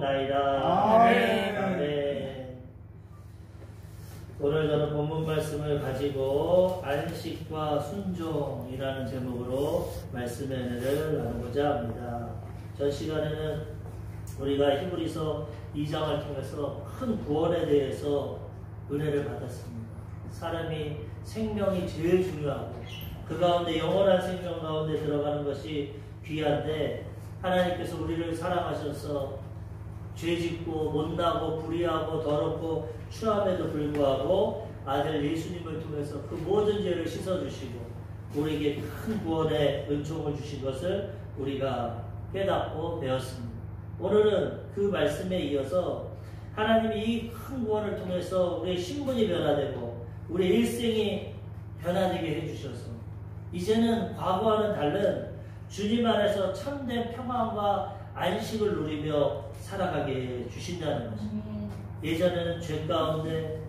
기도하옵나이다. 아멘. 아멘. 오늘 저는 본문 말씀을 가지고 안식과 순종이라는 제목으로 말씀의 은혜를 나누고자 합니다. 전 시간에는 우리가 히브리서 2장을 통해서 큰 구원에 대해서 은혜를 받았습니다. 사람이 생명이 제일 중요하고 그 가운데 영원한 생명 가운데 들어가는 것이 귀한데, 하나님께서 우리를 사랑하셔서 죄짓고 못나고 불의하고 더럽고 추함에도 불구하고 아들 예수님을 통해서 그 모든 죄를 씻어주시고 우리에게 큰 구원의 은총을 주신 것을 우리가 깨닫고 배웠습니다. 오늘은 그 말씀에 이어서 하나님이 이 큰 구원을 통해서 우리의 신분이 변화되고 우리의 일생이 변화되게 해주셔서 이제는 과거와는 다른 주님 안에서 참된 평안과 안식을 누리며 살아가게 주신다는 것입니다. 예전에는 죄 가운데,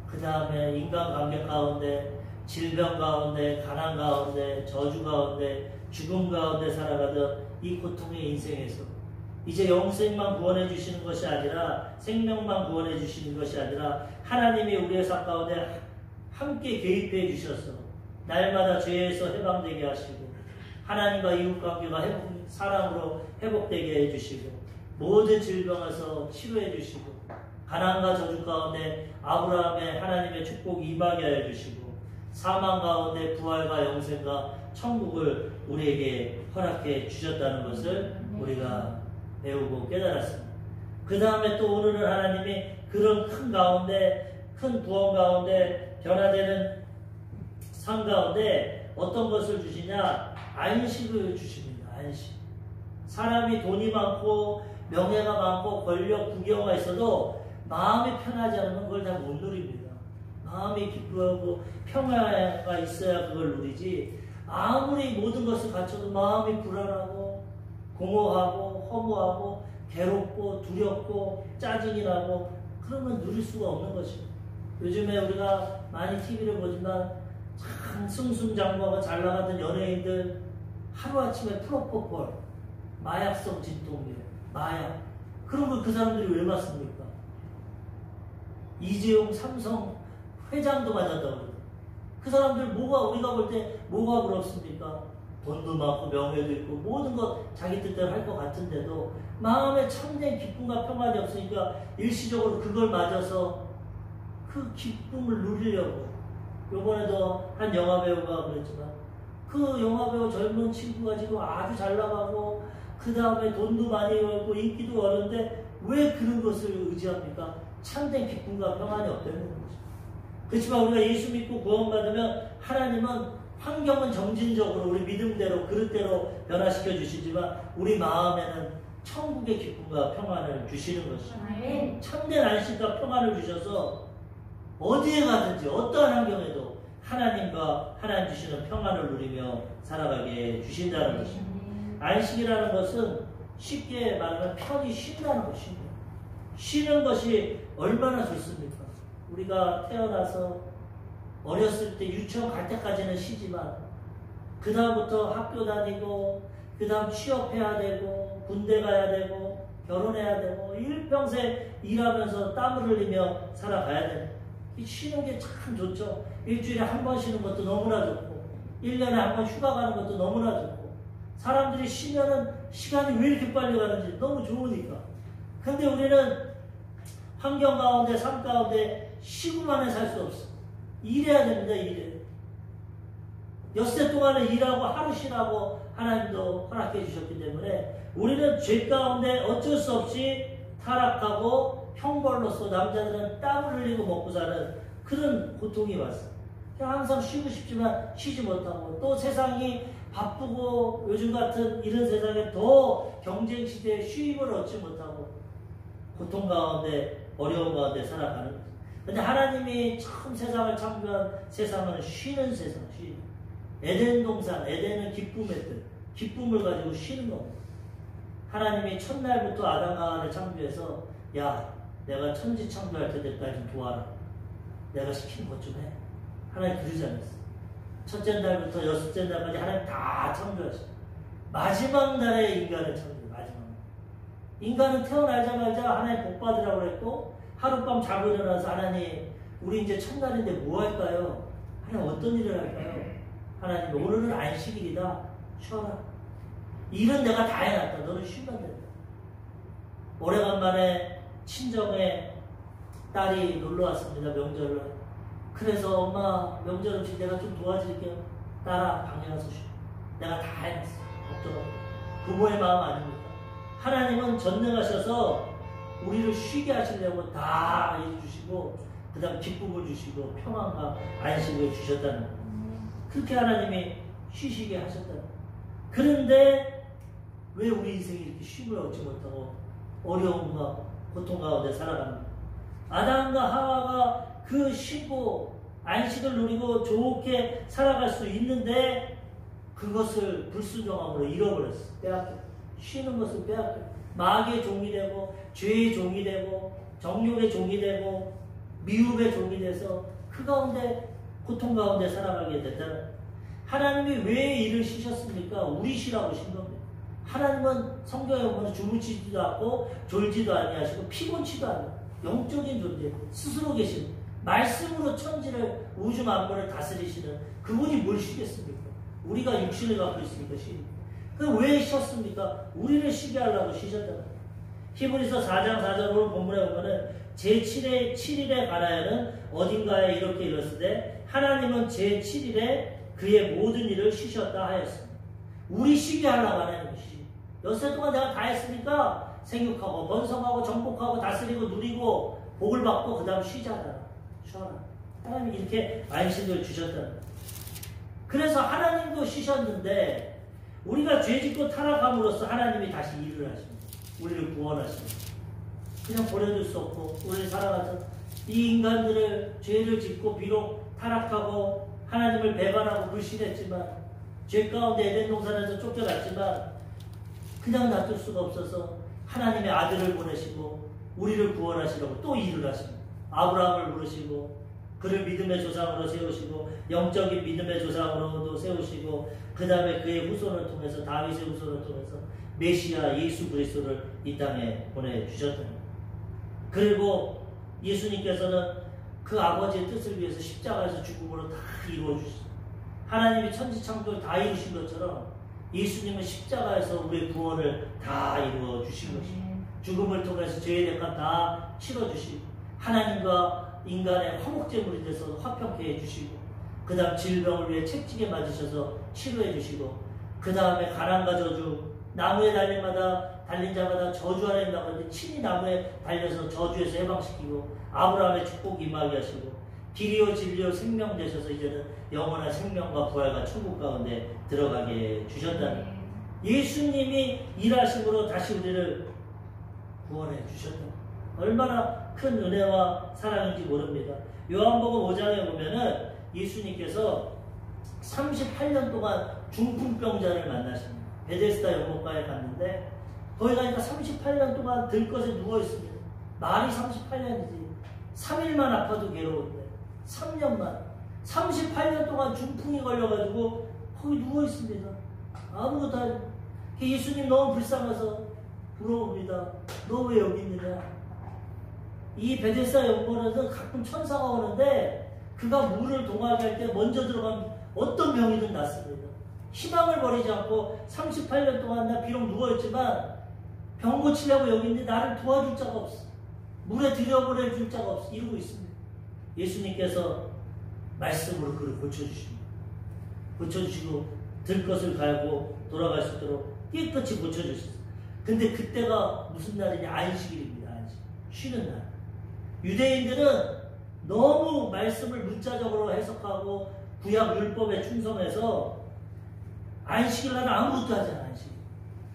그 다음에 인간관계 가운데, 질병 가운데, 가난 가운데, 저주 가운데, 죽음 가운데 살아가던 이 고통의 인생에서 이제 영생만 구원해 주시는 것이 아니라, 생명만 구원해 주시는 것이 아니라 하나님이 우리의 삶 가운데 함께 개입해 주셔서 날마다 죄에서 해방되게 하시고 하나님과 이웃관계가 사랑으로 회복되게 해주시고 모든 질병에서 치료해 주시고 가난과 저주 가운데 아브라함의 하나님의 축복이 임하게 해주시고 사망 가운데 부활과 영생과 천국을 우리에게 허락해 주셨다는 것을 우리가 배우고 깨달았습니다. 그 다음에 또 오늘은 하나님이 그런 큰 가운데, 큰 구원 가운데, 변화되는 삶 가운데 어떤 것을 주시냐? 안식을 주십니다. 안식. 사람이 돈이 많고 명예가 많고 권력, 부경가 있어도 마음이 편하지 않으면 그걸 다 못 누립니다. 마음이 기쁘고 평화가 있어야 그걸 누리지, 아무리 모든 것을 갖춰도 마음이 불안하고 공허하고 허무하고 괴롭고 두렵고 짜증이 나고 그러면 누릴 수가 없는 것입니다. 요즘에 우리가 많이 TV를 보지만 참 승승장구하고 잘 나가던 연예인들 하루아침에 프로포폴, 마약성 진통제, 마약, 그런 걸 그 사람들이 왜 맞습니까? 이재용 삼성 회장도 맞았다고 그래요. 그 사람들 뭐가, 우리가 볼 때 뭐가 부럽습니까? 돈도 많고 명예도 있고 모든 것 자기 뜻대로 할 것 같은데도 마음에 참된 기쁨과 평안이 없으니까 일시적으로 그걸 맞아서 그 기쁨을 누리려고, 요번에도 한 영화배우가 그랬지만 그 영화배우 젊은 친구가 지금 아주 잘 나가고 그 다음에 돈도 많이 벌고 인기도 많은데 왜 그런 것을 의지합니까? 참된 기쁨과 평안이 없다는 거죠. 그렇지만 우리가 예수 믿고 구원받으면 하나님은 환경은 점진적으로 우리 믿음대로 그릇대로 변화시켜 주시지만 우리 마음에는 천국의 기쁨과 평안을 주시는 것입니다. 참된 안식과 평안을 주셔서 어디에 가든지 어떠한 환경에도 하나님과 하나님 주시는 평안을 누리며 살아가게 주신다는 것입니다. 안식이라는 것은 쉽게 말하면 편히 쉰다는 것입니다. 쉬는 것이 얼마나 좋습니까? 우리가 태어나서 어렸을 때 유치원 갈 때까지는 쉬지만 그 다음부터 학교 다니고 그 다음 취업해야 되고 군대 가야 되고 결혼해야 되고 일평생 일하면서 땀을 흘리며 살아가야 됩니다. 쉬는 게 참 좋죠. 일주일에 한 번 쉬는 것도 너무나 좋고 1년에 한 번 휴가 가는 것도 너무나 좋고 사람들이 쉬면은 시간이 왜 이렇게 빨리 가는지 너무 좋으니까. 근데 우리는 환경 가운데 삶 가운데 쉬고만은 살 수 없어. 일해야 됩니다. 일해. 엿새 동안은 일하고 하루 쉬라고 하나님도 허락해 주셨기 때문에 우리는 죄 가운데 어쩔 수 없이 타락하고 형벌로서 남자들은 땀을 흘리고 먹고 사는 그런 고통이 왔어요. 항상 쉬고 싶지만 쉬지 못하고 또 세상이 바쁘고 요즘 같은 이런 세상에 더 경쟁시대에 쉼을 얻지 못하고 고통 가운데 어려움 가운데 살아가는 거예요. 근데 하나님이 처음 세상을 창조한 세상은 쉬는 세상, 쉬는. 에덴 동산, 에덴은 기쁨의 뜻, 기쁨을 가지고 쉬는 겁니다. 하나님이 첫날부터 아담과 하와를 창조해서 야, 내가 천지 창조할 때까지 좀 도와라. 내가 시키는 것 좀 해. 하나님 그러지 않았어. 첫째 날부터 여섯째 날까지 하나님 다 창조하셨어. 마지막 날에 인간을 창조해. 마지막 날. 인간은 태어나자마자 하나님 복 받으라고 그랬고 하룻밤 자고 일어나서 하나님 우리 이제 첫날인데 뭐 할까요? 하나님 어떤 일을 할까요? 하나님 오늘은 안식일이다. 쉬어라. 일은 내가 다 해놨다. 너는 쉬면 된다. 오래간만에 친정에 딸이 놀러 왔습니다. 명절로. 그래서 엄마 명절 음식 내가 좀 도와드릴게요. 딸아 방에 가서 쉬어. 내가 다 해놨어. 걱정하고. 부모의 마음 아닙니까? 하나님은 전능하셔서 우리를 쉬게 하시려고 다 해주시고 그 다음 기쁨을 주시고 평안과 안식을 주셨다는 거예요. 그렇게 하나님이 쉬시게 하셨다는 거예요. 그런데 왜 우리 인생이 이렇게 쉼을 얻지 못하고 어려움과 고통 가운데 살아갑니까? 아담과 하와가 그 쉬고 안식을 누리고 좋게 살아갈 수 있는데 그것을 불순종함으로 잃어버렸어. 빼앗겨. 쉬는 것을 빼앗겨. 마귀의 종이 되고 죄의 종이 되고 정욕의 종이 되고 미움의 종이 돼서 그 가운데 고통 가운데 살아가게 됐다는. 하나님이 왜 이를 쉬셨습니까? 우리 쉬라고 쉰 겁니다. 하나님은 성경에 보면 주무치지도 않고 졸지도 아니하시고 피곤치도 않아요. 영적인 존재 스스로 계신 말씀으로 천지를 우주 만물을 다스리시는 그분이 뭘 쉬겠습니까? 우리가 육신을 갖고 있으니까 쉬니까. 왜 쉬었습니까? 우리를 쉬게 하려고 쉬셨다는 거예요. 히브리서 4장 4절로 본문에 보면은 제7일에 관하여는 어딘가에 이렇게 읽었으되 하나님은 제7일에 그의 모든 일을 쉬셨다 하였습니다. 우리 쉬게 하려고 하는 것이지. 엿새 동안 내가 다 했으니까 생육하고 번성하고 정복하고 다스리고 누리고 복을 받고 그 다음 쉬자라. 쉬어라. 하나님이 이렇게 안식을 주셨다는 거예요. 그래서 하나님도 쉬셨는데 우리가 죄짓고 타락함으로써 하나님이 다시 일을 하십니다. 우리를 구원하십니다. 그냥 보내줄 수 없고 우리를 살아가서 이 인간들을 죄를 짓고 비록 타락하고 하나님을 배반하고 불신했지만 죄 가운데 에덴 동산에서 쫓겨났지만 그냥 놔둘 수가 없어서 하나님의 아들을 보내시고 우리를 구원하시려고 또 일을 하십니다. 아브라함을 부르시고 그를 믿음의 조상으로 세우시고 영적인 믿음의 조상으로도 세우시고 그 다음에 그의 후손을 통해서 다윗의 후손을 통해서 메시아 예수 그리스도를 이 땅에 보내주셨다. 그리고 예수님께서는 그 아버지의 뜻을 위해서 십자가에서 죽음으로 다 이루어주셨어요. 하나님이 천지창조를 다 이루신 것처럼 예수님은 십자가에서 우리의 구원을 다 이루어주신 것입니다. 죽음을 통해서 죄의 대가 다 치러주시고 하나님과 인간의 화목제물이 돼서 화평케 해주시고 그 다음 질병을 위해 채찍에 맞으셔서 치료해 주시고 그 다음에 가난과 저주 나무에 달린 자마다 저주 아래 나가는데 친히 나무에 달려서 저주에서 해방시키고 아브라함의 축복 임하게 하시고 길이요 진리요 생명 되셔서 이제는 영원한 생명과 부활과 천국 가운데 들어가게 주셨다는 예수님이 일하심으로 다시 우리를 구원해 주셨다. 얼마나 큰 은혜와 사랑인지 모릅니다. 요한복음 5장에 보면은 예수님께서 38년 동안 중풍병자를 만나십니다. 베데스다 연못가에 갔는데 거기 가니까 38년 동안 들것에 누워있습니다. 말이 38년이지 3일만 아파도 괴로운데 3년만 38년 동안 중풍이 걸려가지고 거기 누워있습니다. 아무것도 안 예수님 너무 불쌍해서 물어봅니다. 너 왜 여기 있느냐? 이 베데스다 연못에서 가끔 천사가 오는데 그가 물을 동하게 할 때 먼저 들어가면 어떤 병이든 낫습니다. 희망을 버리지 않고 38년 동안 나 비록 누워있지만 병 고치려고 여기 있는데 나를 도와줄 자가 없어. 물에 들여보내줄 자가 없어. 이러고 있습니다. 예수님께서 말씀으로 그를 고쳐주십니다. 고쳐주시고 들것을 갈고 돌아갈 수 있도록 깨끗이 고쳐주셨어요. 근데 그때가 무슨 날이냐? 안식일입니다. 안식. 쉬는 날. 유대인들은 너무 말씀을 문자적으로 해석하고 구약 율법에 충성해서 안식일날 아무것도 하지 않아요. 안식일.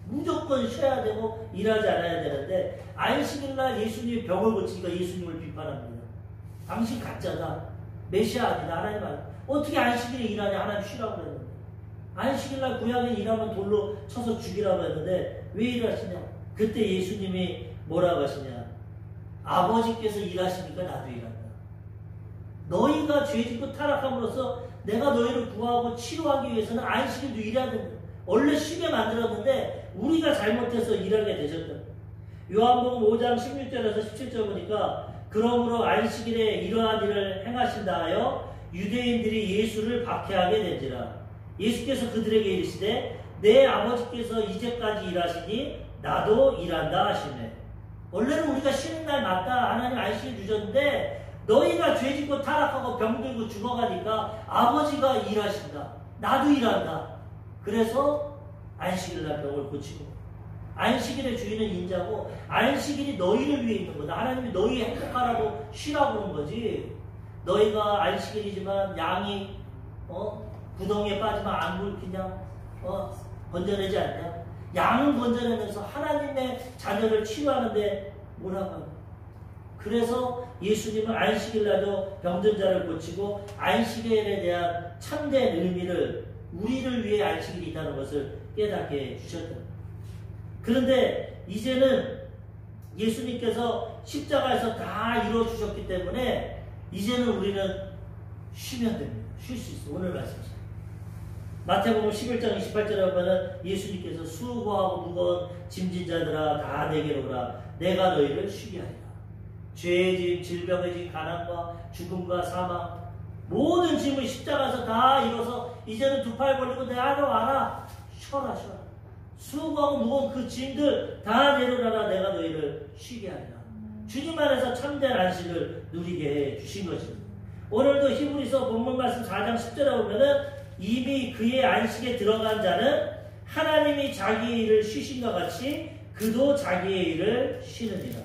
무조건 쉬어야 되고 일하지 않아야 되는데 안식일날 예수님이 병을 고치니까 예수님을 비판합니다. 당신 가짜다. 메시아 아니다. 하나님 아니다. 어떻게 안식일에 일하냐? 하나님 쉬라고 그랬는데 안식일날 구약에 일하면 돌로 쳐서 죽이라고 했는데 왜 일하시냐? 그때 예수님이 뭐라고 하시냐? 아버지께서 일하시니까 나도 일한다. 너희가 죄짓고 타락함으로써 내가 너희를 구하고 치료하기 위해서는 안식일도 일해야 된다. 원래 쉬게 만들었는데 우리가 잘못해서 일하게 되셨다. 요한복음 5장 16절에서 17절 보니까 그러므로 안식일에 이러한 일을 행하신다 하여 유대인들이 예수를 박해하게 된지라. 예수께서 그들에게 이르시되 내 아버지께서 이제까지 일하시니 나도 일한다 하시네. 원래는 우리가 쉬는 날 맞다. 하나님 안식일 주셨는데 너희가 죄짓고 타락하고 병들고 죽어가니까 아버지가 일하신다. 나도 일한다. 그래서 안식일 날 병을 고치고 안식일의 주인은 인자고 안식일이 너희를 위해 있는 거다. 하나님이 너희 행복하라고 쉬라고 그런 거지. 너희가 안식일이지만 양이 구덩이에 빠지면 안 굵히냐? 건져내지 않냐? 양은 건져내면서 하나님의 자녀를 치유하는데 뭐라고 하냐? 그래서 예수님은 안식일날도 병든 자를 고치고 안식일에 대한 참된 의미를 우리를 위해 안식일이 있다는 것을 깨닫게 주셨다. 그런데 이제는 예수님께서 십자가에서 다 이루어주셨기 때문에 이제는 우리는 쉬면 됩니다. 쉴 수 있어. 오늘 말씀에서. 마태복음 11장 28절에 보면 예수님께서 수고하고 무거운 짐진 자들아 다 내게로 오라. 내가 너희를 쉬게 하리라. 죄의 짐, 질병의 짐, 가난과 죽음과 사망 모든 짐을 십자가에서 다 이뤄서 이제는 두 팔 벌리고 내로 와라. 쉬어라. 수고하고 무거운 그 짐들 다 내려놔라. 내가 너희를 쉬게 하리라. 주님 안에서 참된 안식을 누리게 해 주신 것입니다. 오늘도 히브리서 본문 말씀 4장 10절에 보면은 이미 그의 안식에 들어간 자는 하나님이 자기의 일을 쉬신것 같이 그도 자기의 일을 쉬느니라.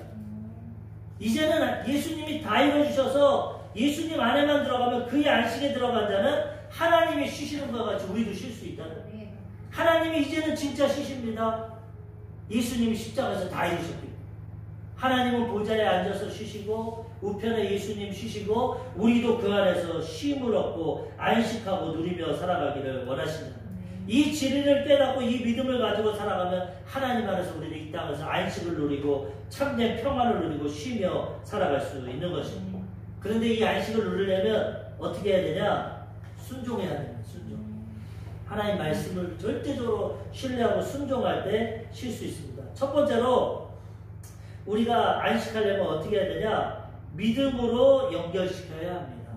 이제는 예수님이 다 이루어주셔서 예수님 안에만 들어가면 그의 안식에 들어간 자는 하나님이 쉬시는 것 같이 우리도 쉴 수 있다는 거예요. 하나님이 이제는 진짜 쉬십니다. 예수님이 십자가에서 다 이루셨기 때문에. 하나님은 보좌에 앉아서 쉬시고 우편에 예수님 쉬시고 우리도 그 안에서 쉼을 얻고 안식하고 누리며 살아가기를 원하십니다. 이 진리를 깨닫고 이 믿음을 가지고 살아가면 하나님 안에서 우리는 이 땅에서 안식을 누리고 참된 평안을 누리고 쉬며 살아갈 수 있는 것입니다. 그런데 이 안식을 누리려면 어떻게 해야 되냐? 순종해야 됩니다. 순종. 하나님 말씀을 절대적으로 신뢰하고 순종할 때 쉴 수 있습니다. 첫 번째로 우리가 안식하려면 어떻게 해야 되냐? 믿음으로 연결시켜야 합니다.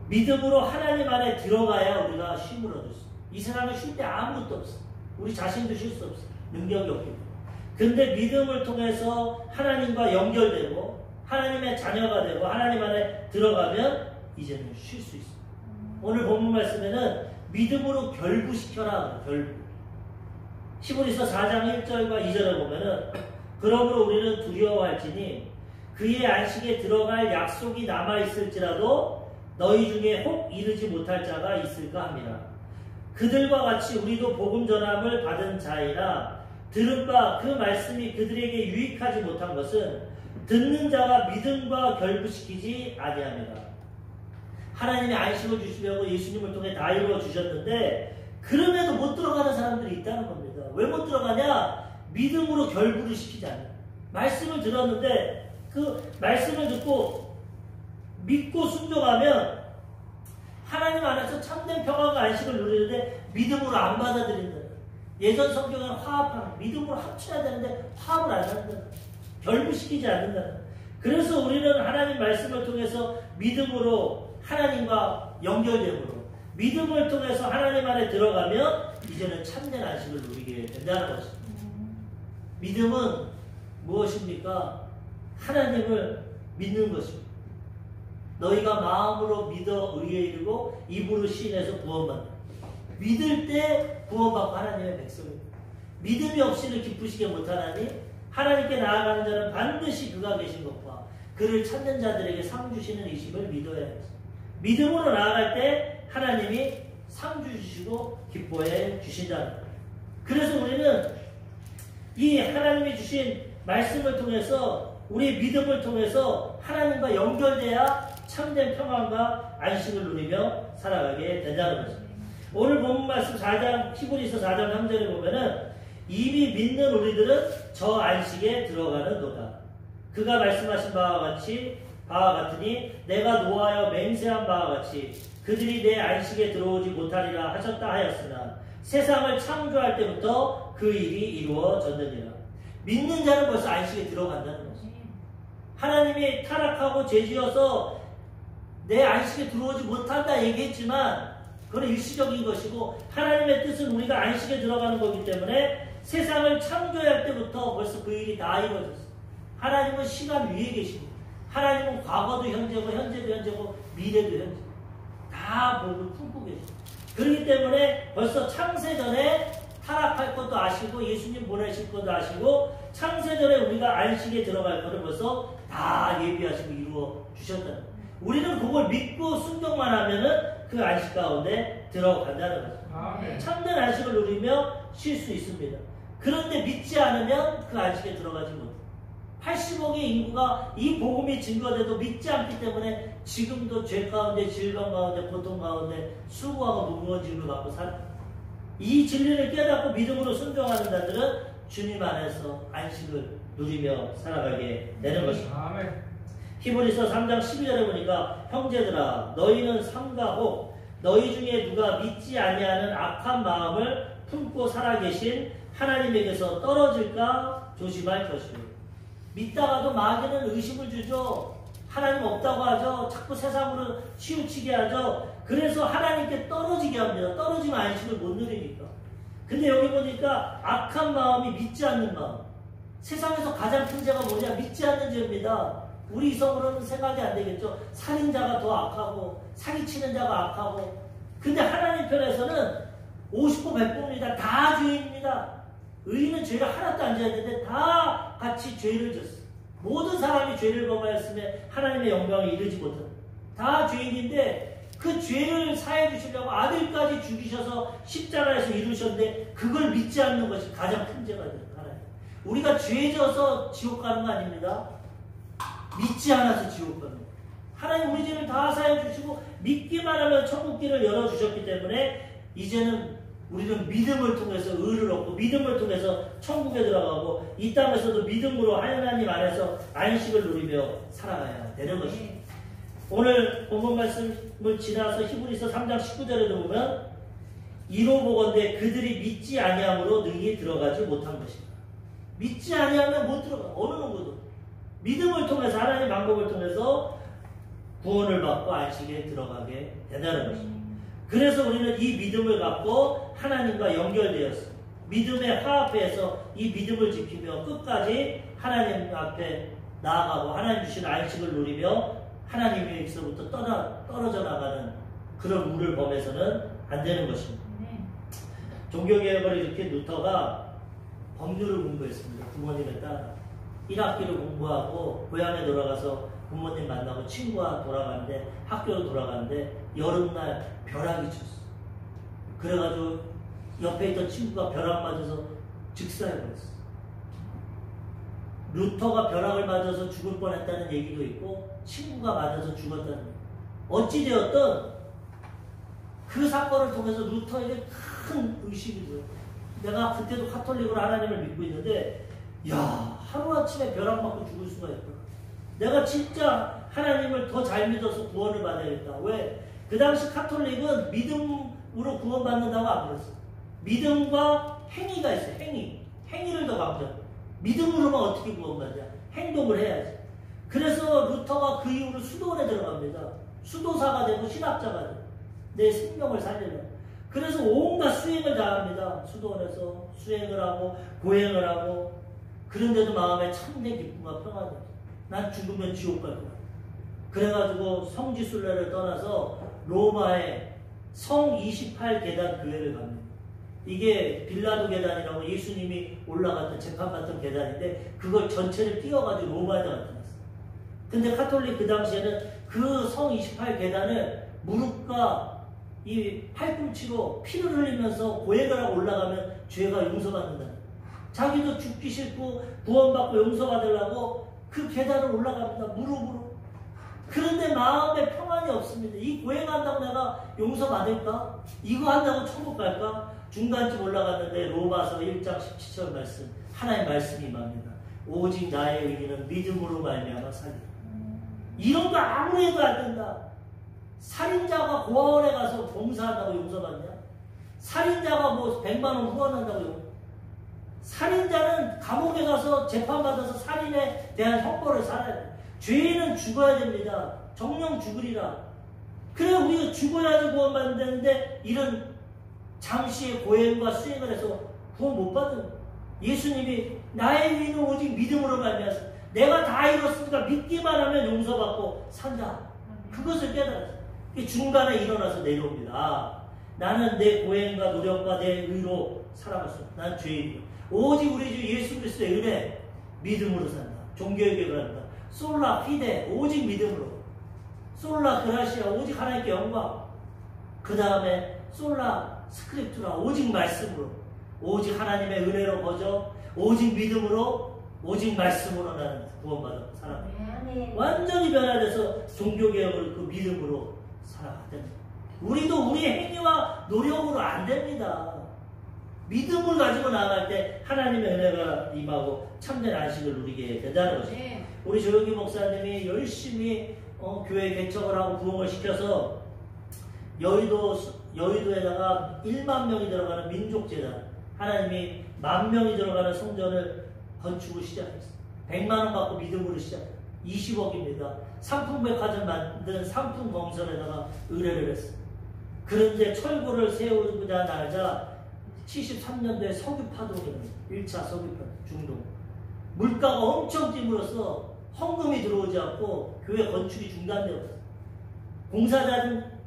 믿음으로 하나님 안에 들어가야 우리가 쉼을 얻을 수 있어요. 이 세상에 쉴 때 아무것도 없어. 우리 자신도 쉴 수 없어. 능력이 없기 때문에. 근데 믿음을 통해서 하나님과 연결되고 하나님의 자녀가 되고 하나님 안에 들어가면 이제는 쉴 수 있어요. 오늘 본문 말씀에는 믿음으로 결부시켜라. 결부. 히브리서 4장 1절과 2절을 보면은 그러므로 우리는 두려워할지니 그의 안식에 들어갈 약속이 남아있을지라도 너희 중에 혹 이르지 못할 자가 있을까 합니다. 그들과 같이 우리도 복음 전함을 받은 자이라 들은 바 그 말씀이 그들에게 유익하지 못한 것은 듣는 자가 믿음과 결부시키지 아니합니다. 하나님이 안식을 주시려고 예수님을 통해 다 이루어 주셨는데 그럼에도 못 들어가는 사람들이 있다는 겁니다. 왜 못 들어가냐? 믿음으로 결부를 시키지 않아요. 말씀을 들었는데 그 말씀을 듣고 믿고 순종하면 하나님 안에서 참된 평안과 안식을 누리는데 믿음으로 안 받아들인다. 예전 성경은 화합하는 믿음으로 합쳐야 되는데 화합을 안 한다. 결부시키지 않는다. 그래서 우리는 하나님 말씀을 통해서 믿음으로 하나님과 연결됨으로 믿음을 통해서 하나님 안에 들어가면 이제는 참된 안식을 누리게 된다는 것입니다. 믿음은 무엇입니까? 하나님을 믿는 것입니다. 너희가 마음으로 믿어 의에 이르고 입으로 시인해서 구원받는다. 믿을 때 구원받고 하나님의 백성입니다. 믿음이 없이는 기쁘시게 못하나니 하나님께 나아가는 자는 반드시 그가 계신 것과 그를 찾는 자들에게 상 주시는 이심을 믿어야 합니다. 믿음으로 나아갈 때 하나님이 상 주시고 기뻐해 주신다는 거예요. 그래서 우리는 이 하나님이 주신 말씀을 통해서 우리의 믿음을 통해서 하나님과 연결돼야 참된 평안과 안식을 누리며 살아가게 된다는 것입니다. 오늘 본문 말씀 4장 히브리서 4장 3절에 보면은 이미 믿는 우리들은 저 안식에 들어가는도다. 그가 말씀하신 바와 같으니 내가 노하여 맹세한 바와 같이 그들이 내 안식에 들어오지 못하리라 하셨다 하였으나 세상을 창조할 때부터 그 일이 이루어졌느니라. 믿는 자는 벌써 안식에 들어간다는 것입니다. 하나님이 타락하고 죄지어서 내 안식에 들어오지 못한다 얘기했지만 그건 일시적인 것이고 하나님의 뜻은 우리가 안식에 들어가는 거기 때문에 세상을 창조할 때부터 벌써 그 일이 다 이루어졌어요. 하나님은 시간 위에 계십니다. 하나님은 과거도 현재고 현재도 현재고 미래도 현재 다 복을 품고 계십니다. 그렇기 때문에 벌써 창세전에 타락할 것도 아시고 예수님 보내실 것도 아시고 창세전에 우리가 안식에 들어갈 것을 벌써 다 예비하시고 이루어 주셨다는 거예요. 우리는 그걸 믿고 순종만 하면은 그 안식 가운데 들어간다는 거죠. 참된 안식을 누리며 쉴 수 있습니다. 그런데 믿지 않으면 그 안식에 들어가지 못해요. 80억의 인구가 이 복음이 증거돼도 믿지 않기 때문에 지금도 죄 가운데 질병 가운데 고통 가운데 수고하고 무거운 짐을 갖고 살아요. 이 진리를 깨닫고 믿음으로 순종하는 자들은 주님 안에서 안식을 누리며 살아가게 되는 것입니다. 히브리서 3장 12절에 보니까 형제들아 너희는 삼가고 너희 중에 누가 믿지 아니하는 악한 마음을 품고 살아계신 하나님에게서 떨어질까 조심할 것이요. 믿다가도 마귀는 의심을 주죠. 하나님 없다고 하죠. 자꾸 세상으로 치우치게 하죠. 그래서 하나님께 떨어지게 합니다. 떨어지면 안식을 못 누리니까. 근데 여기 보니까 악한 마음이 믿지 않는 마음. 세상에서 가장 큰 죄가 뭐냐? 믿지 않는 죄입니다. 우리 이성으로는 생각이 안 되겠죠. 살인자가 더 악하고 사기치는 자가 악하고. 근데 하나님 편에서는 50고 100고입니다. 다 죄인입니다. 의인은 죄를 하나도 안 지었는데 다 같이 죄를 졌어요. 모든 사람이 죄를 범하였음에 하나님의 영광에 이르지 못합니다. 다 죄인인데 그 죄를 사해 주시려고 아들까지 죽이셔서 십자가에서 이루셨는데 그걸 믿지 않는 것이 가장 큰 죄가 돼요. 하나님. 우리가 죄 져서 지옥 가는 거 아닙니다. 믿지 않아서 지옥 갑니다. 하나님 우리 죄를 다 사해 주시고 믿기만 하면 천국길을 열어주셨기 때문에 이제는 우리는 믿음을 통해서 의를 얻고 믿음을 통해서 천국에 들어가고 이 땅에서도 믿음으로 하나님 안에서 안식을 누리며 살아가야 되는 것입니다. 오늘 본문 말씀을 지나서 히브리서 3장 19절에도 보면 이로 보건대 그들이 믿지 아니함으로 능히 들어가지 못한 것입니다. 믿지 아니하면 못 들어가. 어느 누구도 믿음을 통해서 하나님의 방법을 통해서 구원을 받고 안식에 들어가게 된다는 것입니다. 그래서 우리는 이 믿음을 갖고 하나님과 연결되었습니다. 믿음의 화합해서 이 믿음을 지키며 끝까지 하나님 앞에 나아가고 하나님 주신 안식을 누리며 하나님에게서부터 떨어져 나가는 그런 우를 범해서는 안 되는 것입니다. 종교개혁을 일으킨 루터가 법률을 공부했습니다. 부모님에 따라 1학기를 공부하고 고향에 돌아가서 부모님 만나고 친구와 돌아가는데 학교로 돌아가는데 여름날 벼락이 쳤어. 그래가지고 옆에 있던 친구가 벼락 맞아서 즉사해버렸어. 루터가 벼락을 맞아서 죽을 뻔했다는 얘기도 있고 친구가 맞아서 죽었다는 얘기. 어찌되었든 그 사건을 통해서 루터에게 큰 의식이 들어요. 내가 그때도 카톨릭으로 하나님을 믿고 있는데 야 하루아침에 벼락 맞고 죽을 수가 있구나. 내가 진짜 하나님을 더 잘 믿어서 구원을 받아야겠다. 왜? 그 당시 카톨릭은 믿음으로 구원받는다고 안 그랬어. 믿음과 행위가 있어요. 행위를 더 강조해요. 믿음으로만 어떻게 구원받냐? 행동을 해야지. 그래서 루터가 그 이후로 수도원에 들어갑니다. 수도사가 되고 신학자가 돼요. 내 생명을 살리려고. 그래서 온갖 수행을 다 합니다. 수도원에서 수행을 하고 고행을 하고. 그런데도 마음에 참된 기쁨과 평안이 없어요. 난 죽으면 지옥 갈 거야. 그래가지고 성지순례를 떠나서 로마의 성 28계단 교회를 갑니다. 이게 빌라도 계단이라고 예수님이 올라갔던 재판받던 계단인데 그걸 전체를 띄워가지고 로마에다 갖다 놨어요. 근데 카톨릭 그 당시에는 그 성 28계단을 무릎과 이 팔꿈치로 피를 흘리면서 고행을 하고 올라가면 죄가 용서받는다. 자기도 죽기 싫고 구원받고 용서받으려고 그 계단을 올라갑니다. 무릎으로. 그런데 마음에 평안이 없습니다. 이 고행한다고 내가 용서받을까? 이거 한다고 천국 갈까? 중간쯤 올라갔는데 로마서 1장 17절 말씀 하나의 말씀이 임합니다. 오직 나의 의인은 믿음으로 말미암아 살리라. 이런 거 아무리 해도 안 된다. 살인자가 고아원에 가서 봉사한다고 용서받냐? 살인자가 뭐 100만 원 후원한다고 살인자는 감옥에 가서 재판받아서 살인에 대한 형벌을 살아야 돼. 죄인은 죽어야 됩니다. 정령 죽으리라. 그래 우리가 죽어야지 구원받는 되는데 이런 잠시의 고행과 수행을 해서 구원 못 받은 거예요. 예수님이 나의 의는 오직 믿음으로 말미암아 내가 다 이뤘으니까 믿기만 하면 용서받고 산다. 그것을 깨달았어요. 중간에 일어나서 내려옵니다. 나는 내 고행과 노력과 내 의로 살아갈 수 없다. 난 죄인이야. 오직 우리 주 예수 그리스도의 은혜, 믿음으로 산다. 종교의 계획을 한다. 솔라 피데, 오직 믿음으로. 솔라 그라시아, 오직 하나님께 영광. 그 다음에 솔라 스크립투라, 오직 말씀으로. 오직 하나님의 은혜로 거저, 오직 믿음으로, 오직 말씀으로 나는 구원받아 살아갑니다. 완전히 변화돼서 종교개혁을 그 믿음으로 살아가야 됩니다. 우리도 우리의 행위와 노력으로 안 됩니다. 믿음을 가지고 나아갈 때 하나님의 은혜가 임하고 참된 안식을 누리게 된다는 거죠. 우리 조영기 목사님이 열심히 교회 개척을 하고 부흥을 시켜서 여의도에다가 1만 명이 들어가는 민족재단, 하나님이 10,000명이 들어가는 성전을 건축을 시작했어요. 100만 원 받고 믿음으로 시작했어요. 20억입니다. 상품백화점 만든 상품건설에다가 의뢰를 했어요. 그런데 철고를 세우고자 나자 73년도에 석유파동이 1차 석유파동 중동. 물가가 엄청 찜으로써 헌금이 들어오지 않고 교회 건축이 중단되었어요.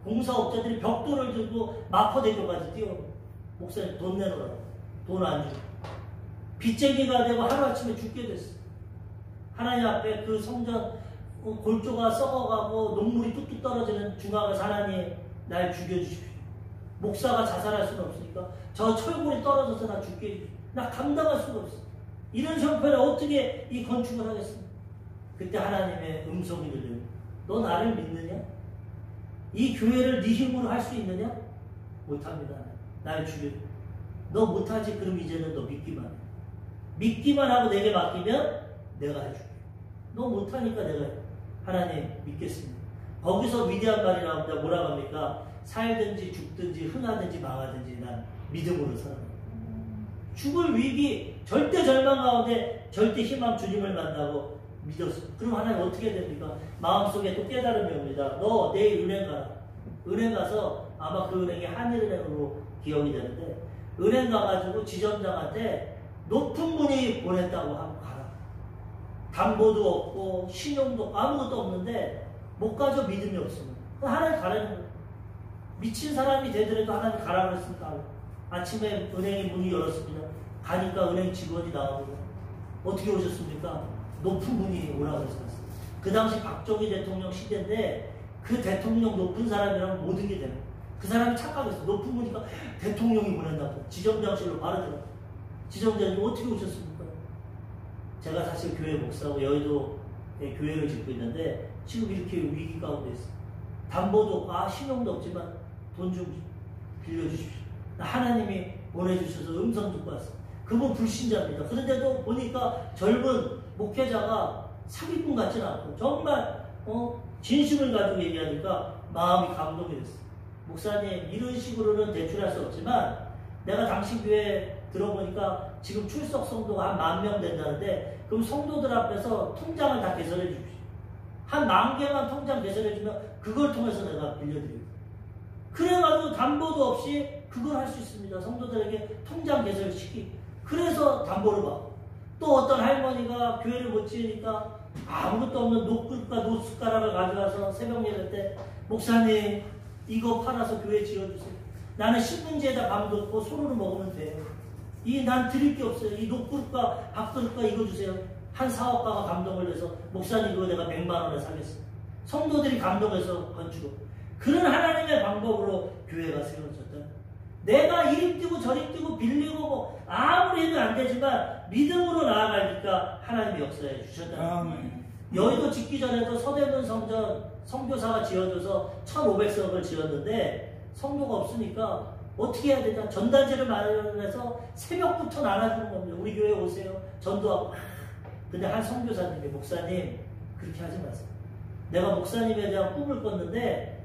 공사업자들이 벽돌을 들고 마포대교까지 뛰어오고 목사님 돈 내놓으라고. 돈 안 주고. 빚쟁이가 되고 하루아침에 죽게 됐어요. 하나님 앞에 그 성전 골조가 썩어가고 녹물이 뚝뚝 떨어지는 중앙에서 하나님 날 죽여주십시오. 목사가 자살할 수는 없으니까 저 철골이 떨어져서 나 죽게 해주십시오. 나 감당할 수가 없어. 이런 형편에 어떻게 이 건축을 하겠습니까? 그때 하나님의 음성이 들려요. 너 나를 믿느냐? 이 교회를 네 힘으로 할 수 있느냐? 못합니다. 날 죽여. 너 못하지? 그럼 이제는 너 믿기만 해. 믿기만 하고 내게 맡기면 내가 해줄게. 너 못하니까 내가 해. 하나님 믿겠습니다. 거기서 위대한 말이 나옵니다. 뭐라고 합니까? 살든지 죽든지 흥하든지 망하든지 난 믿음으로 살아갑니다. 죽을 위기, 절대 절망 가운데 절대 희망 주님을 만나고 믿었어. 그럼 하나님 어떻게 됩니까? 마음속에 또 깨달음이 옵니다. 너 내일 은행 가라. 은행 가서 아마 그 은행이 한일은행으로 기억이 되는데 은행 가가지고 지점장한테 높은 분이 보냈다고 하고 가라. 담보도 없고 신용도 없고 아무것도 없는데 못 가죠. 믿음이 없으면. 하나님 가라는 거예요. 미친 사람이 되더라도 하나님 가라 그랬으니까 아침에 은행의 문이 열었습니다. 가니까 은행 직원이 나오고 어떻게 오셨습니까? 높은 분이 오라고 해서 갔어요. 그 당시 박정희 대통령 시대인데 그 대통령 높은 사람이라면 모든 게 되는 그 사람이 착각했어. 높은 분이니까 대통령이 보낸다고. 지점장실로 바로 들어. 지점장님 어떻게 오셨습니까? 제가 사실 교회 목사고 여의도에 교회를 짓고 있는데 지금 이렇게 위기 가운데 있어요. 담보도 없고 신용도 없지만 돈 좀 빌려주십시오. 하나님이 보내주셔서 음성 듣고 왔어요. 그분 불신자입니다. 그런데도 보니까 젊은 목회자가 사기꾼 같지는 않고 정말 진심을 가지고 얘기하니까 마음이 감동이 됐어요. 목사님 이런 식으로는 대출할 수 없지만 내가 당신 교회 들어보니까 지금 출석 성도가 한 10,000명 된다는데 그럼 성도들 앞에서 통장을 다 개설해 주십시오. 한 10,000개만 통장 개설해주면 그걸 통해서 내가 빌려드립니다. 그래가지고 담보도 없이 그걸 할 수 있습니다. 성도들에게 통장 개설을 시키고 그래서 담보를 받고 또 어떤 할머니가 교회를 못 지으니까 아무것도 없는 노크과 노숟가락을 가져와서 새벽 예배 때 목사님 이거 팔아서 교회 지어주세요. 나는 신문지에다 밥 넣고 손으로 먹으면 돼요. 난 드릴 게 없어요. 이 노크과 밥그릇과 이거 주세요. 한 사업가가 감동을 해서 목사님 이거 내가 100만 원에 사겠어요. 성도들이 감동해서 건축을. 그런 하나님의 방법으로 교회가 세워졌다. 내가 이리 뛰고 저리 뛰고 빌리고 뭐 아무리 해도 안 되지만 믿음으로 나아가니까 하나님이 역사해 주셨다. 여의도 짓기 전에도 서대문 성전 선교사가 지어줘서 1,500석을 지었는데 성도가 없으니까 어떻게 해야 되냐. 전단지를 마련해서 새벽부터 나눠주는 겁니다. 우리 교회 오세요. 전도하고. 근데 한 선교사님이 목사님 그렇게 하지 마세요. 내가 목사님에 대한 꿈을 꿨는데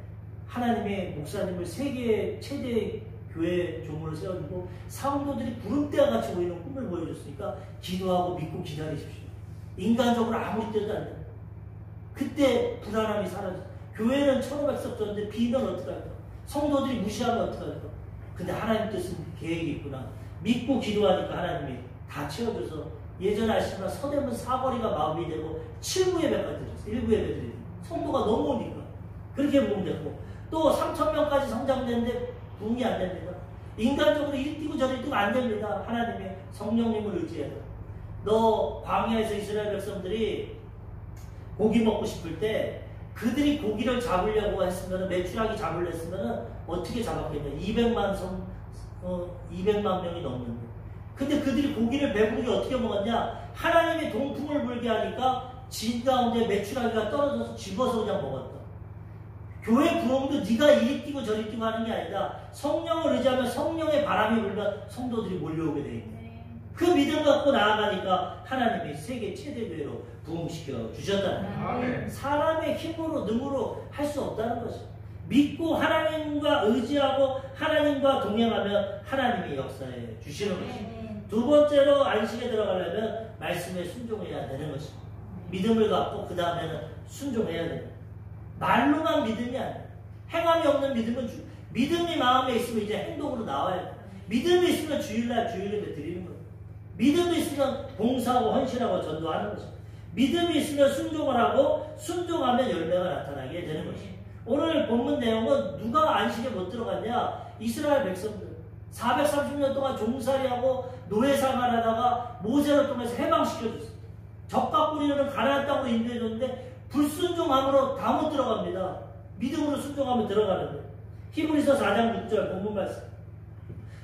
하나님이 목사님을 세계 최대 교회 조문을 세워주고 사원들이 구름대와 같이 보이는 꿈을 보여줬으니까 기도하고 믿고 기다리십시오. 인간적으로 아무리 때도 안 돼. 그때 불안함이 사라져. 교회는 1500석 줬는데 비면 어떡할까? 성도들이 무시하면 어떡할까? 근데 하나님 뜻은 계획이 있구나. 믿고 기도하니까 하나님이 다 채워줘서 예전에 아시지만 서대문 사거리가 마음이 되고 7부 예배까지 드렸어요. 1부 예배들이 성도가 너무 오니까 그렇게 보면 되고 또 3,000명까지 성장되는데 부흥이 안 됩니다. 인간적으로 이리 뛰고 저리 뛰고 안 됩니다. 하나님의 성령님을 의지해야 돼. 너 광야에서 이스라엘 백성들이 고기 먹고 싶을 때 그들이 고기를 잡으려고 했으면 메추라기 잡으려 했으면 어떻게 잡았겠냐. 200만 명이 넘는데 근데 그들이 고기를 배부르게 어떻게 먹었냐. 하나님이 동풍을 불게 하니까 진 가운데 메추라기가 떨어져서 집어서 그냥 먹었다. 교회 부흥도 네가 이리 뛰고 저리 뛰고 하는 게 아니라 성령을 의지하면 성령의 바람이 불면 성도들이 몰려오게 돼 있네. 그 믿음 갖고 나아가니까 하나님이 세계 최대 교회로 부흥시켜 주셨다는 사람의 힘으로 능으로 할 수 없다는 것이죠. 믿고 하나님과 의지하고 하나님과 동행하면 하나님이 역사해 주시는 것입니다. 두 번째로 안식에 들어가려면 말씀에 순종해야 되는 것입니다. 믿음을 갖고 그 다음에는 순종해야 됩니다. 말로만 믿음이 아니에요. 행함이 없는 믿음은 믿음이 마음에 있으면 이제 행동으로 나와야 돼요. 믿음이 있으면 주일날 주일예배 드리는 거예요. 믿음이 있으면 봉사하고 헌신하고 전도하는 것이죠. 믿음이 있으면 순종을 하고 순종하면 열매가 나타나게 되는 것이죠. 오늘 본문 내용은 누가 안식에 못 들어갔냐? 이스라엘 백성들 430년 동안 종살이하고 노예생활하다가 모세를 통해서 해방시켜줬어요. 적과 뿌리는 가나안 땅으로 인도해줬는데 불순종함으로 다 못 들어갑니다. 믿음으로 순종하면 들어가는데 히브리서 4장 6절 본문 말씀.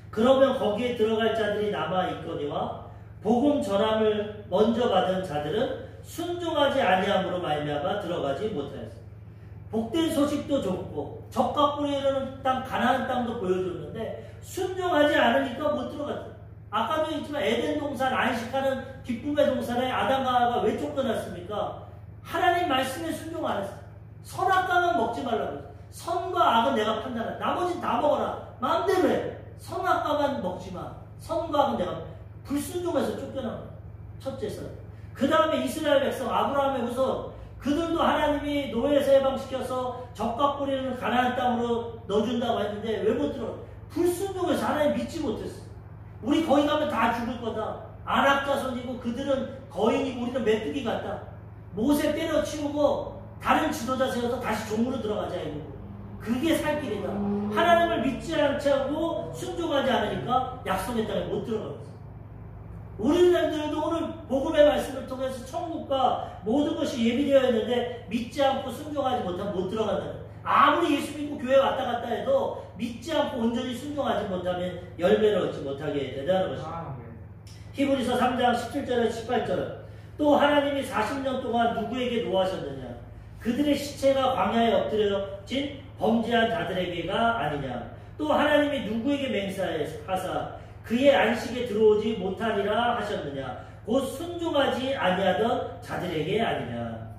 그러면 거기에 들어갈 자들이 남아있거니와 복음 전함을 먼저 받은 자들은 순종하지 아니함으로 말미암아 들어가지 못하였습니다. 복된 소식도 좋고 적과 뿌리 이르는 땅 가나안 땅도 보여줬는데 순종하지 않으니까 못 들어갔다. 아까도 했지만 에덴 동산 안식하는 기쁨의 동산에 아담과 하와가 왜 쫓겨났습니까? 하나님 말씀에 순종 안 했어요. 선악과만 먹지 말라고 했어요. 선과 악은 내가 판단한다. 나머지는 다 먹어라. 마음대로 해. 선악과만 먹지 마. 선과 악은 내가 불순종해서 쫓겨난 거예요. 첫째서. 그 다음에 이스라엘 백성 아브라함의 후손 그들도 하나님이 노예에서 해방시켜서 적과 뿌리는 가나안 땅으로 넣어준다고 했는데 왜 못 들어? 불순종해서 하나님 믿지 못했어. 우리 거기 가면 다 죽을 거다. 아낙 자손이고 그들은 거인이고 우리는 메뚜기 같다. 모세 때려치우고 다른 지도자 세워서 다시 종으로 들어가자 이거고. 그게 살 길이다. 하나님을 믿지 않고 순종하지 않으니까 약속의 땅에 못 들어가겠어. 우리들도 오늘 복음의 말씀을 통해서 천국과 모든 것이 예비되어 있는데 믿지 않고 순종하지 못하면 못 들어간다는 거예요. 아무리 예수 믿고 교회 왔다 갔다 해도 믿지 않고 온전히 순종하지 못하면 열매를 얻지 못하게 된다는 것입니다. 히브리서 3장 17절에 18절. 또 하나님이 40년 동안 누구에게 노하셨느냐? 그들의 시체가 광야에 엎드려진 범죄한 자들에게가 아니냐? 또 하나님이 누구에게 맹세하사 그의 안식에 들어오지 못하리라 하셨느냐? 곧 순종하지 아니하던 자들에게 아니냐?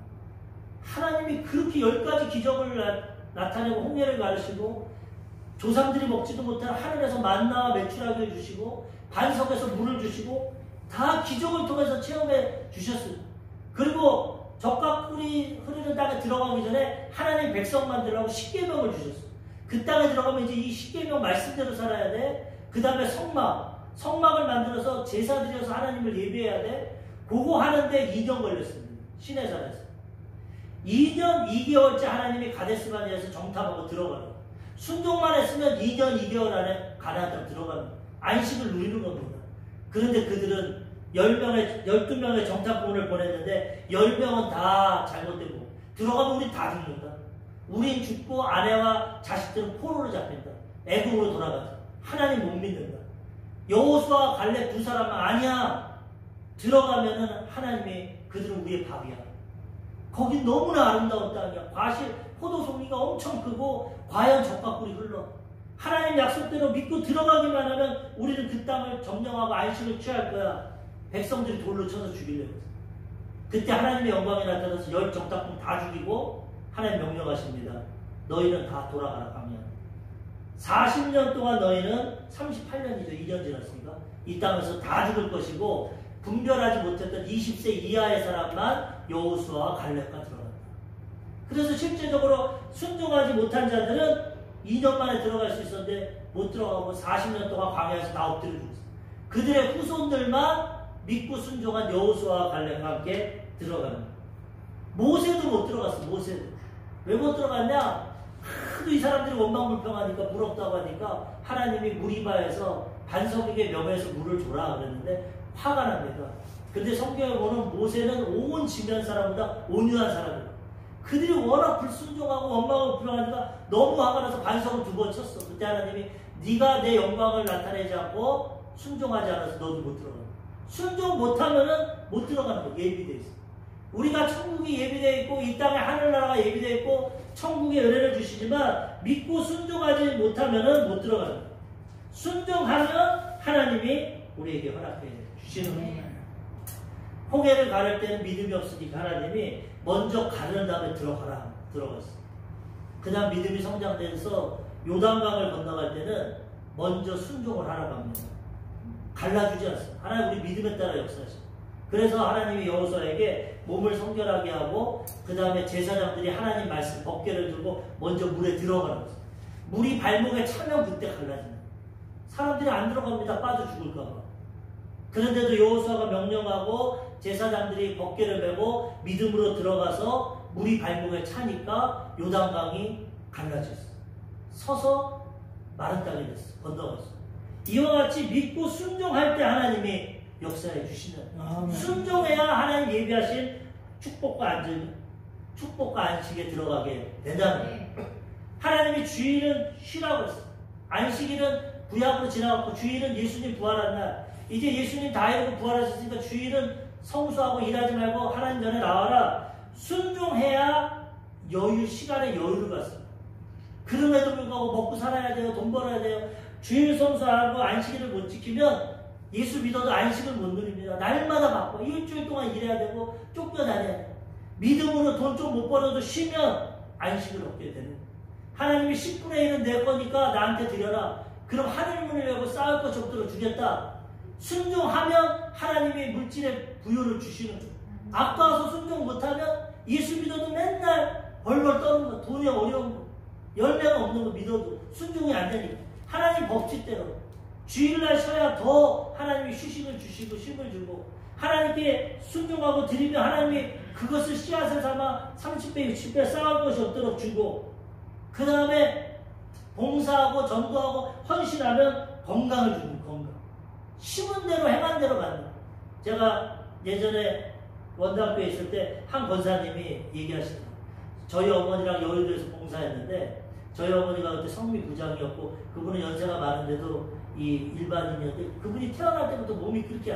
하나님이 그렇게 10가지 기적을 나타내고 홍해를 가르치고 조상들이 먹지도 못한 하늘에서 만나와 메추라기를 주시고 반석에서 물을 주시고 다 기적을 통해서 체험해 주셨어요. 그리고 적과 꿀이 흐르는 땅에 들어가기 전에 하나님 백성 만들라고 십계명을 주셨어요. 그 땅에 들어가면 이제 이 십계명 말씀대로 살아야 돼. 그 다음에 성막을 만들어서 제사 드려서 하나님을 예배해야 돼. 그거 하는데 2년 걸렸습니다. 시내산에서 2년 2개월째 하나님이 가데스바네아에서 정탐하고 들어가요. 순종만 했으면 2년 2개월 안에 가나안 땅 들어가는 안식을 누리는 겁니다. 그런데 그들은 12명의 정탐꾼을 보냈는데 10명은 다 잘못된 거. 들어가면 우리 다 죽는다. 우린 죽고 아내와 자식들은 포로로 잡힌다. 애국으로 돌아가자. 하나님 못 믿는다. 여호수아와 갈렙 두 사람은 아니야. 들어가면은 하나님이 그들은 우리의 밥이야. 거긴 너무나 아름다운 땅이야. 과실, 포도 송이가 엄청 크고 과연 적과 꿀이 흘러. 하나님 약속대로 믿고 들어가기만 하면 우리는 그 땅을 점령하고 안식을 취할 거야. 백성들이 돌로 쳐서 죽이려고 했어. 그때 하나님의 영광이 나타나서 10 정탐꾼 다 죽이고 하나님 명령하십니다. 너희는 다 돌아가라 광야. 40년 동안 너희는 38년이죠. 2년 지났으니까 이 땅에서 다 죽을 것이고 분별하지 못했던 20세 이하의 사람만 여호수아와 갈렙과 들어간다. 그래서 실제적으로 순종하지 못한 자들은 2년 만에 들어갈 수 있었는데 못 들어가고 40년 동안 광야에서 다 엎드려 죽었어요. 그들의 후손들만 믿고 순종한 여호수아와 갈렙과 함께 들어가는 거예요. 모세도 못 들어갔어. 모세도. 왜 못 들어갔냐? 하도 이 사람들이 원망불평하니까 부럽다고 하니까 하나님이 무리바에서 반석에게 명해서 물을 줘라 그랬는데 화가 납니다. 근데 성경에 보면 모세는 온 지면 사람보다 온유한 사람이에요. 그들이 워낙 불순종하고 원망을 불평하니까 너무 화가 나서 반석을 2번 쳤어. 그때 하나님이 네가 내 영광을 나타내지 않고 순종하지 않아서 너도 못 들어가. 순종 못하면은 못 들어가는 거 예비돼 있어. 우리가 천국이 예비되어 있고 이 땅에 하늘나라가 예비되어 있고 천국의 은혜를 주시지만 믿고 순종하지 못하면 못 들어가는 거예요. 순종하면 하나님이 우리에게 허락해 주시는 거예요. 홍해를 가를 때는 믿음이 없으니까 하나님이 먼저 가른 다음에 들어갔어. 그 다음 믿음이 성장돼서 요단강을 건너갈 때는 먼저 순종을 하라고 합니다. 갈라주지 않습니다. 하나님 우리 믿음에 따라 역사하십니다. 그래서 하나님이 여호수아에게 몸을 성결하게 하고 그 다음에 제사장들이 하나님 말씀 법궤를 들고 먼저 물에 들어가는 거죠. 물이 발목에 차면 그때 갈라집니다. 사람들이 안 들어갑니다. 빠져 죽을까 봐. 그런데도 여호수아가 명령하고 제사장들이 법궤를 메고 믿음으로 들어가서 물이 발목에 차니까 요단강이 갈라졌어요. 서서 마른 땅이 됐어. 건너갔어. 이와 같이 믿고 순종할 때 하나님이 역사해 주시는 순종해야 하나님 예비하신 축복과 안식에 들어가게 된다는 거예요. 하나님이 주일은 쉬라고 했어요. 안식일은 구약으로 지나갔고 주일은 예수님 부활한 날. 이제 예수님 다 이루고 부활하셨으니까 주일은 성수하고 일하지 말고 하나님 전에 나와라. 순종해야 시간에 여유를 갖습니다. 그럼에도 불구하고 먹고 살아야 돼요. 돈 벌어야 돼요. 주일 성수하고 안식일을 못 지키면 예수 믿어도 안식을 못 누립니다. 날마다 바빠. 일주일 동안 일해야 되고 쫓겨다녀야 돼요. 믿음으로 돈 좀 못 벌어도 쉬면 안식을 얻게 되는 거예요. 하나님이 10분의 1은 내 거니까 나한테 드려라. 그럼 하늘 문을 열고 쌓을 것 적도록 주겠다. 순종하면 하나님이 물질의 부여를 주시는 거예요. 아까워서 순종 못하면 예수 믿어도 맨날 벌벌 떠는 거, 돈이 어려운 거, 열매가 없는 거 믿어도 순종이 안 되니까. 하나님 법칙대로 주일날 쉬어야 더 하나님이 휴식을 주시고 쉼을 주고 하나님께 순종하고 드리면 하나님이 그것을 씨앗을 삼아 30배, 60배 쌓을 것이 없도록 주고 그 다음에 봉사하고 전도하고 헌신하면 건강을 주는 건강. 심은 대로 행한 대로 가는. 제가 예전에 원당교에 있을 때 한 권사님이 얘기하시더라고요. 저희 어머니랑 여의도에서 봉사했는데 저희 어머니가 그때 성미 부장이었고 그분은 연세가 많은데도 이 일반인이었는데 그분이 태어날 때부터 몸이 그렇게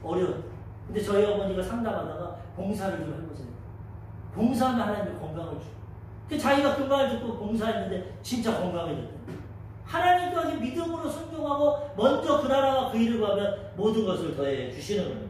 어려워요. 근데 저희 어머니가 상담하다가 봉사를 좀 해보세요. 봉사하면 하나님이 건강을 주고 자기가 그 말 듣고 봉사했는데 진짜 건강해졌대요. 하나님까지 믿음으로 순종하고 먼저 그 나라와 그 일을 구하면 모든 것을 더해 주시는 거예요.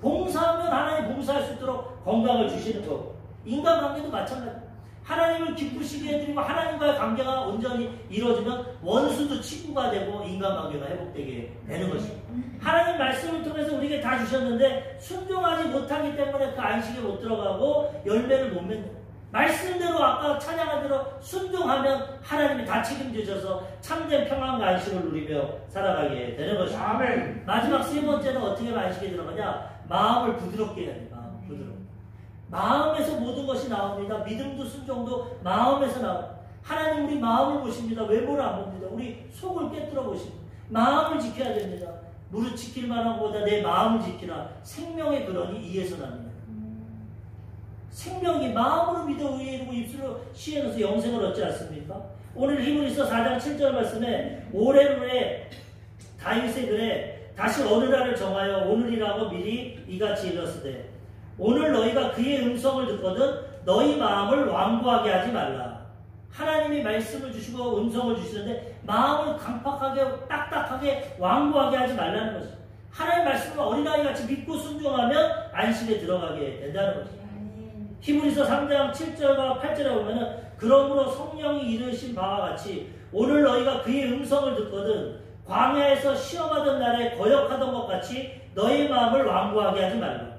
봉사하면 하나님 봉사할 수 있도록 건강을 주시는 거고 인간관계도 마찬가지예요. 하나님을 기쁘시게 해드리고 하나님과의 관계가 온전히 이루어지면 원수도 친구가 되고 인간관계가 회복되게 되는 것입니다. 하나님 말씀을 통해서 우리에게 다 주셨는데 순종하지 못하기 때문에 그 안식에 못 들어가고 열매를 못 맺는 거예요. 말씀대로 아까 찬양한 대로 순종하면 하나님이 다 책임지셔서 참된 평안과 안식을 누리며 살아가게 되는 것입니다. 아멘. 마지막 3번째는 어떻게 안식에 들어가냐? 마음을 부드럽게 해야 돼요. 마음 부드럽게. 마음에서 모든 것이 나옵니다. 믿음도 순종도 마음에서 나옵니다. 하나님 우리 마음을 보십니다. 외모를 안 봅니다. 우리 속을 깨뜨려 보십니다. 마음을 지켜야 됩니다. 무릇 지킬 만한 것보다 내 마음을 지키라. 생명의 근원이 이에서 납니다. 생명이 마음으로 믿어 의에 이르고 입술로 시에 넣어서 영생을 얻지 않습니까? 오늘 히브리서 4장 7절 말씀에 오래로에 다윗의 글에 다시 어느 날을 정하여 오늘이라고 미리 이같이 일렀으되 오늘 너희가 그의 음성을 듣거든 너희 마음을 완고하게 하지 말라. 하나님이 말씀을 주시고 음성을 주시는데 마음을 강팍하게 딱딱하게 완고하게 하지 말라는 것이죠. 하나님 말씀을 어린아이같이 믿고 순종하면 안식에 들어가게 된다는 것이죠. 히브리서 3장 7절과 8절에 보면은 그러므로 성령이 이르신 바와 같이 오늘 너희가 그의 음성을 듣거든 광야에서 시험하던 날에 거역하던 것 같이 너희 마음을 완고하게 하지 말라.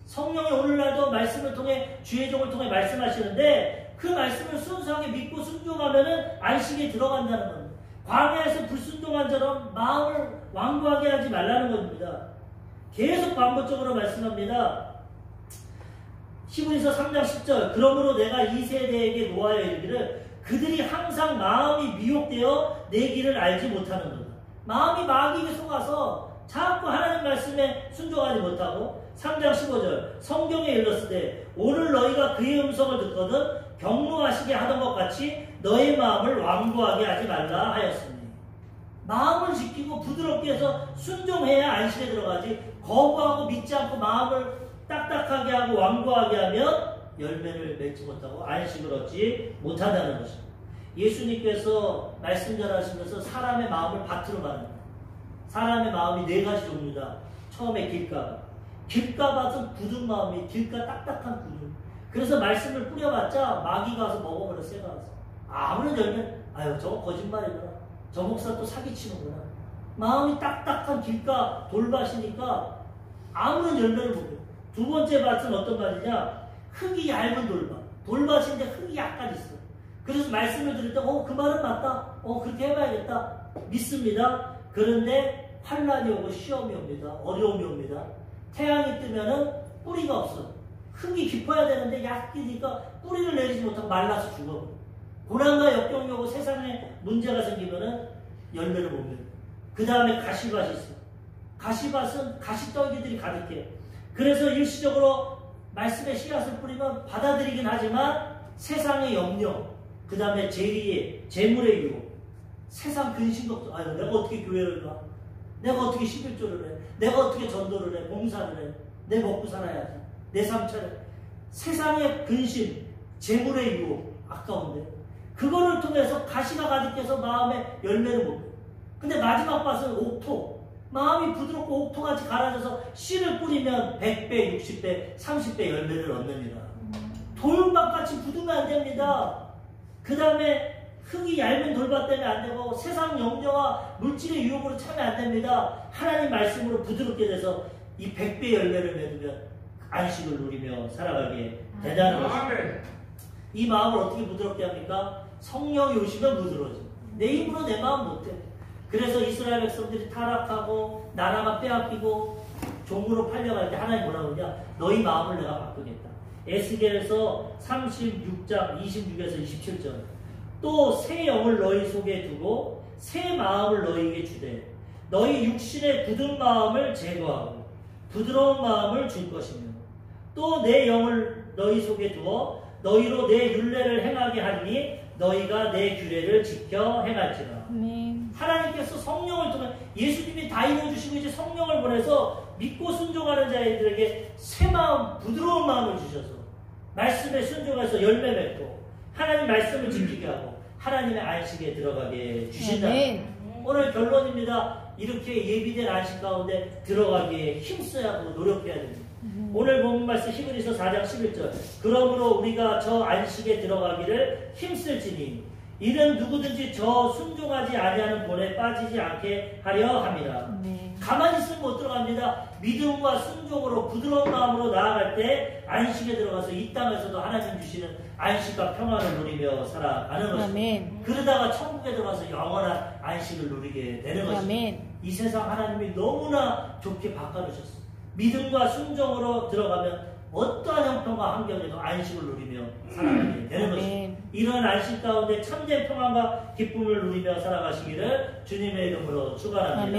성령이 오늘날도 말씀을 통해 주의 종을 통해 말씀하시는데 그 말씀을 순수하게 믿고 순종하면은 안식에 들어간다는 겁니다. 광야에서 불순종한 자처럼 마음을 완고하게 하지 말라는 겁니다. 계속 반복적으로 말씀합니다. 히브리서 3장 10절 그러므로 내가 이 세대에게 노하여 이르기를 그들이 항상 마음이 미혹되어 내 길을 알지 못하는 거다. 마음이 마귀에 속아서 자꾸 하나님 말씀에 순종하지 못하고 3장 15절 성경에 일렀으되 오늘 너희가 그의 음성을 듣거든 경노하시게 하던 것 같이 너의 마음을 완고하게 하지 말라 하였으니 마음을 지키고 부드럽게 해서 순종해야 안식에 들어가지 거부하고 믿지 않고 마음을 딱딱하게 하고 완고하게 하면 열매를 맺지 못하고 안식을 얻지 못한다는 것입니다. 예수님께서 말씀 전하시면서 사람의 마음을 밭으로 말합니다. 사람의 마음이 네 가지 종류다. 처음에 길가밭은 굳은 마음이 길가 딱딱한 굳은. 그래서 말씀을 뿌려봤자 마귀가 와서 먹어버려 새가 와서. 아무런 열매 아유 저거 거짓말이구나. 저 목사 또 사기치는구나. 마음이 딱딱한 길가 돌밭이니까 아무런 열매를 못 줘. 두 번째 밭은 어떤 밭이냐? 흙이 얇은 돌밭. 돌밭인데 흙이 약간 있어. 그래서 말씀을 들을 때 그 말은 맞다. 그렇게 해봐야겠다. 믿습니다. 그런데 환란이 오고 시험이 옵니다. 어려움이 옵니다. 태양이 뜨면은 뿌리가 없어. 흙이 깊어야 되는데 약기니까 뿌리를 내리지 못하고 말라서 죽어. 고난과 역경이 오고 세상에 문제가 생기면은 열매를 못 맺어. 그 다음에 가시밭이 있어. 가시밭은 가시떨기들이 가득해. 그래서 일시적으로 말씀의 씨앗을 뿌리면 받아들이긴 하지만 세상의 염려, 그 다음에 재물의 유혹, 세상 근심 걱정, 아유 내가 어떻게 교회를 가? 내가 어떻게 11조를 해? 내가 어떻게 전도를 해? 봉사를 해? 내 먹고 살아야지. 내 삶 차려. 세상의 근심, 재물의 유혹, 아까운데 그거를 통해서 가시가 가득해서 마음에 열매를 못 맺어. 근데 마지막 밭은 옥토. 마음이 부드럽고 옥토같이 갈아져서 씨를 뿌리면 100배, 60배, 30배 열매를 얻습니다. 돌밭같이 굳으면 안 됩니다. 그 다음에 흙이 얇은 돌밭 때문에 안 되고 세상 염려와 물질의 유혹으로 차면 안 됩니다. 하나님 말씀으로 부드럽게 돼서 이 100배 열매를 맺으면 안식을 누리며 살아가게 되자는 것입니다. 이 마음을 어떻게 부드럽게 합니까? 성령이 오시면 부드러워져. 내 힘으로 내 마음 못해. 그래서 이스라엘 백성들이 타락하고 나라가 빼앗기고 종으로 팔려갈 때 하나님 뭐라고 하냐? 너희 마음을 내가 바꾸겠다. 에스겔에서 36장 26에서 27절 또 새 영을 너희 속에 두고 새 마음을 너희에게 주되 너희 육신의 굳은 마음을 제거하고 부드러운 마음을 줄 것이며 또 내 영을 너희 속에 두어 너희로 내 율례를 행하게 하리니 너희가 내 규례를 지켜 행할지라. 하나님께서 성령을 통해 예수님이 다 이루어주시고 이제 성령을 보내서 믿고 순종하는 자들에게 새 마음, 부드러운 마음을 주셔서 말씀에 순종해서 열매 맺고 하나님 말씀을 지키게 하고 하나님의 안식에 들어가게 주신다. 오늘 결론입니다. 이렇게 예비된 안식 가운데 들어가기에 힘써야 하고 노력해야 됩니다. 오늘 본문 말씀 히브리서 4장 11절 그러므로 우리가 저 안식에 들어가기를 힘쓸지니 이는 누구든지 저 순종하지 아니하는 본에 빠지지 않게 하려 함이라. 가만히 있으면 못 들어갑니다. 믿음과 순종으로 부드러운 마음으로 나아갈 때 안식에 들어가서 이 땅에서도 하나님 주시는 안식과 평안을 누리며 살아가는 것입니다. 그러다가 천국에 들어가서 영원한 안식을 누리게 되는 것입니다. 이 세상 하나님이 너무나 좋게 바꿔주셨습니다. 믿음과 순종으로 들어가면 어떠한 형편과 환경에도 안식을 누리며 살아가게 되는 것입니다. 이런 안식 가운데 참된 평안과 기쁨을 누리며 살아가시기를 주님의 이름으로 축원합니다.